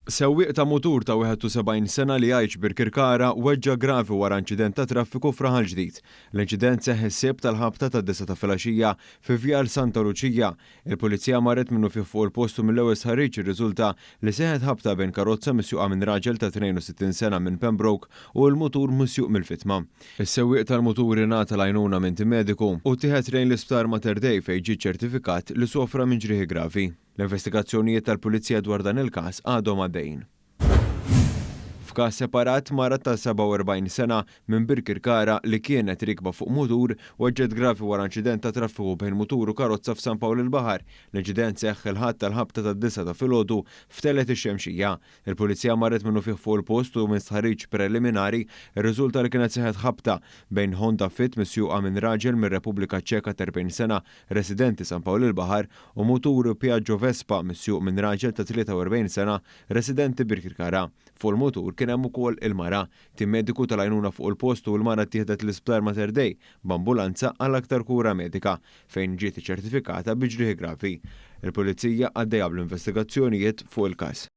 Sewwieq ta' mutur ta' 71 sena li jgħix bir-Kirkara weġġa' gravi wara inċident ta' traffiku f'Raħal Ġdid. L-inċident seħħ is-sibt tal-ħabta tad-9 ta' filgħaxija fi Vjar Santa Luċija. Il-Pulizija marret minnu fi fuq il-postu mill-ewwel sħarriġ irriżulta li seħħet ħabta bejn karozza misjuqa minn raġel ta' 62 sena minn Pembroke u l-mutur misjuq mill-vittma. Is-sewwieq tal-mutur ingħata l-għajnuna minn tim mediku u tieħed lejn l-isptar Mater Dei fejn ġie ċertifikat li sofra minn ġrieħi gravi. L-investigazzjonijiet tal-Pulizija dwar dan il-każ għadhom għaddejjin. F'każ separat mara ta' 47 sena minn Bir-Kirkara li kienet rikba fuq mutur weġġet gravi wara inċident ta' traffiku bejn mutur u karozza f'San Pawl il-Baħar. L-inċident seħħ il-ħadd tal-ħabta tad-9 ta' filgħodu f'telet ix-Xemxija. Il-Pulizija marret minnu fih fuq il-post u minn stħarriġ preliminari ir-riżulta li kienet seħħet ħabta bejn Honda Fit misjuqa minn raġel mir-Repubblika Ċeka ta' 40 sena residenti San Pawl il-Baħar u mutur Piaggio Vespa misjuq minn raġel ta' 43 sena residenti Bir-Kirkara. Fuq il-mutur kien hemm ukoll il-mara. Tim mediku tal-għajnuna fuq il-post u l-mara tieħdet l-isptar Mater Dei b'ambulanza għal aktar kura medika fejn ġiet iċċertifikata bi ġrieħi gravi. Il-Pulizija għaddejja bl-investigazzjonijiet fuq il-każ.